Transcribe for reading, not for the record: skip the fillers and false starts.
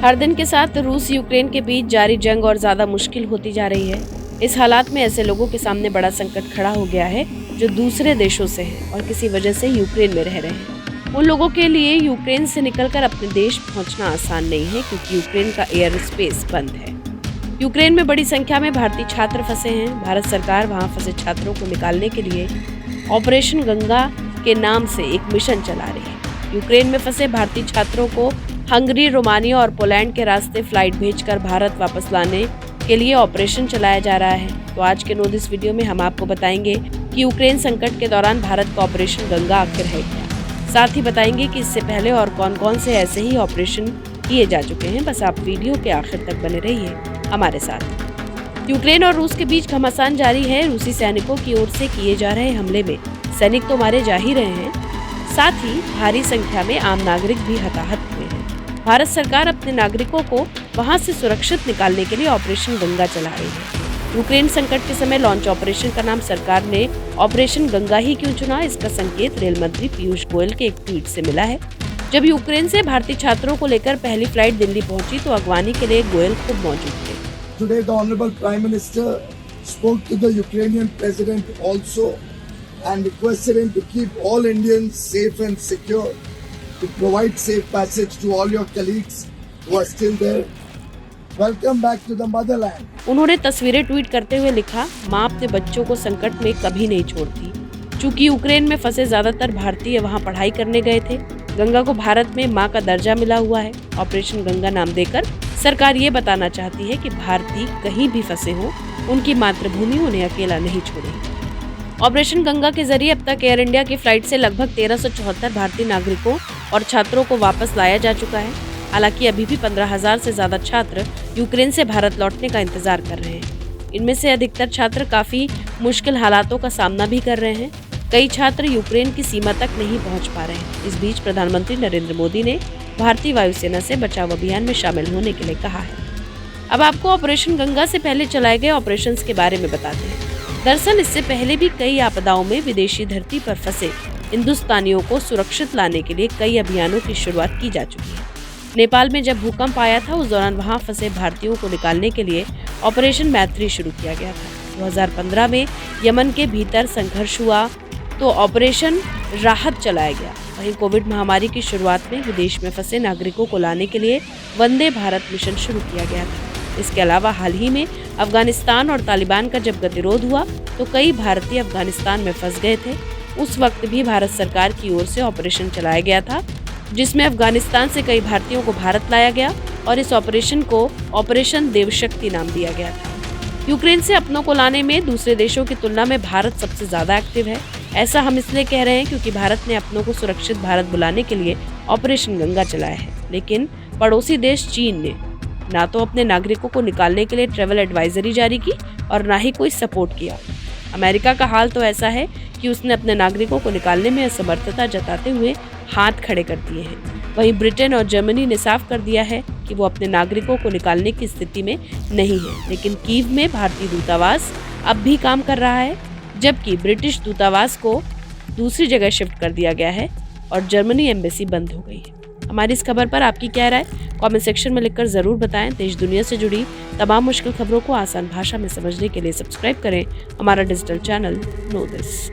हर दिन के साथ रूस यूक्रेन के बीच जारी जंग और ज्यादा मुश्किल होती जा रही है। इस हालात में ऐसे लोगों के सामने बड़ा संकट खड़ा हो गया है जो दूसरे देशों से हैं और किसी वजह से यूक्रेन में रह रहे हैं। उन लोगों के लिए यूक्रेन से निकलकर अपने देश पहुंचना आसान नहीं है क्योंकि यूक्रेन का एयर स्पेस बंद है। यूक्रेन में बड़ी संख्या में भारतीय छात्र फंसे हैं। भारत सरकार वहां फंसे छात्रों को निकालने के लिए ऑपरेशन गंगा के नाम से एक मिशन चला रही है। यूक्रेन में फंसे भारतीय छात्रों को हंगरी, रोमानिया और पोलैंड के रास्ते फ्लाइट भेजकर भारत वापस लाने के लिए ऑपरेशन चलाया जा रहा है। तो आज के नो दिस वीडियो में हम आपको बताएंगे कि यूक्रेन संकट के दौरान भारत का ऑपरेशन गंगा आखिर है क्या। साथ ही बताएंगे कि इससे पहले और कौन कौन से ऐसे ही ऑपरेशन किए जा चुके हैं। बस आप वीडियो के आखिर तक बने रहिए हमारे साथ। यूक्रेन और रूस के बीच घमासान जारी है। रूसी सैनिकों की ओर से किए जा रहे हमले में सैनिक तो मारे जा ही रहे हैं, साथ ही भारी संख्या में आम नागरिक भी हताहत हुए हैं। भारत सरकार अपने नागरिकों को वहां से सुरक्षित निकालने के लिए ऑपरेशन गंगा चला रही है। यूक्रेन संकट के समय लॉन्च ऑपरेशन का नाम सरकार ने ऑपरेशन गंगा ही क्यों चुना, इसका संकेत रेल मंत्री पीयूष गोयल के एक ट्वीट से मिला है। जब यूक्रेन से भारतीय छात्रों को लेकर पहली फ्लाइट दिल्ली पहुंची तो अगवानी के लिए गोयल खुद मौजूद थे। Today the Honorable Prime Minister spoke to the Ukrainian President also and requested him to keep all Indians safe and secure, to provide safe passage to all your colleagues who are still there. Welcome back to the motherland. उन्होंने तस्वीरें tweet करते हुए लिखा, माँ अपने बच्चों को संकट में कभी नहीं छोड़ती। चूंकि यूक्रेन में फंसे ज्यादातर भारतीय वहाँ पढ़ाई करने गए थे, गंगा को भारत में माँ का दर्जा मिला हुआ है। ऑपरेशन गंगा नाम देकर सरकार ये बताना चाहती है कि भारतीय कहीं भी फंसे हों, उनकी मातृभूमि उन्हें अकेला नहीं छोड़ेगी। ऑपरेशन गंगा के जरिए अब तक एयर इंडिया की फ्लाइट से लगभग 1374 भारतीय नागरिकों और छात्रों को वापस लाया जा चुका है। हालांकि अभी भी 15,000 से ज्यादा छात्र यूक्रेन से भारत लौटने का इंतजार कर रहे हैं। इनमें से अधिकतर छात्र काफी मुश्किल हालातों का सामना भी कर रहे हैं। कई छात्र यूक्रेन की सीमा तक नहीं पहुंच पा रहे हैं। इस बीच प्रधानमंत्री नरेंद्र मोदी ने भारतीय वायुसेना से बचाव अभियान में शामिल होने के लिए कहा है। अब आपको ऑपरेशन गंगा से पहले चलाए गए ऑपरेशन के बारे में बताते हैं। दरअसल इससे पहले भी कई आपदाओं में विदेशी धरती पर फंसे हिंदुस्तानियों को सुरक्षित लाने के लिए कई अभियानों की शुरुआत की जा चुकी है। नेपाल में जब भूकंप आया था, उस दौरान वहां फंसे भारतीयों को निकालने के लिए ऑपरेशन मैत्री शुरू किया गया था। 2015 में यमन के भीतर संघर्ष हुआ तो ऑपरेशन राहत चलाया गया। वहीं कोविड महामारी की शुरुआत में विदेश में फंसे नागरिकों को लाने के लिए वंदे भारत मिशन शुरू किया गया था। इसके अलावा हाल ही में अफगानिस्तान और तालिबान का जब गतिरोध हुआ तो कई भारतीय अफगानिस्तान में फंस गए थे। उस वक्त भी भारत सरकार की ओर से ऑपरेशन चलाया गया था, जिसमें अफगानिस्तान से कई भारतीयों को भारत लाया गया और इस ऑपरेशन को ऑपरेशन देवशक्ति नाम दिया गया था। यूक्रेन से अपनों को लाने में दूसरे देशों की तुलना में भारत सबसे ज्यादा एक्टिव है। ऐसा हम इसलिए कह रहे हैं क्योंकि भारत ने अपनों को सुरक्षित भारत बुलाने के लिए ऑपरेशन गंगा चलाया है। लेकिन पड़ोसी देश चीन ने ना तो अपने नागरिकों को निकालने के लिए ट्रैवल एडवाइजरी जारी की और ना ही कोई सपोर्ट किया। अमेरिका का हाल तो ऐसा है कि उसने अपने नागरिकों को निकालने में असमर्थता जताते हुए हाथ खड़े कर दिए हैं। वहीं ब्रिटेन और जर्मनी ने साफ कर दिया है कि वो अपने नागरिकों को निकालने की स्थिति में नहीं है। लेकिन कीव में भारतीय दूतावास अब भी काम कर रहा है, जबकि ब्रिटिश दूतावास को दूसरी जगह शिफ्ट कर दिया गया है और जर्मनी एम्बेसी बंद हो गई है। हमारी इस खबर पर आपकी क्या राय, कमेंट सेक्शन में लिखकर जरूर बताएं। देश दुनिया से जुड़ी तमाम मुश्किल खबरों को आसान भाषा में समझने के लिए सब्सक्राइब करें हमारा डिजिटल चैनल नो दिस।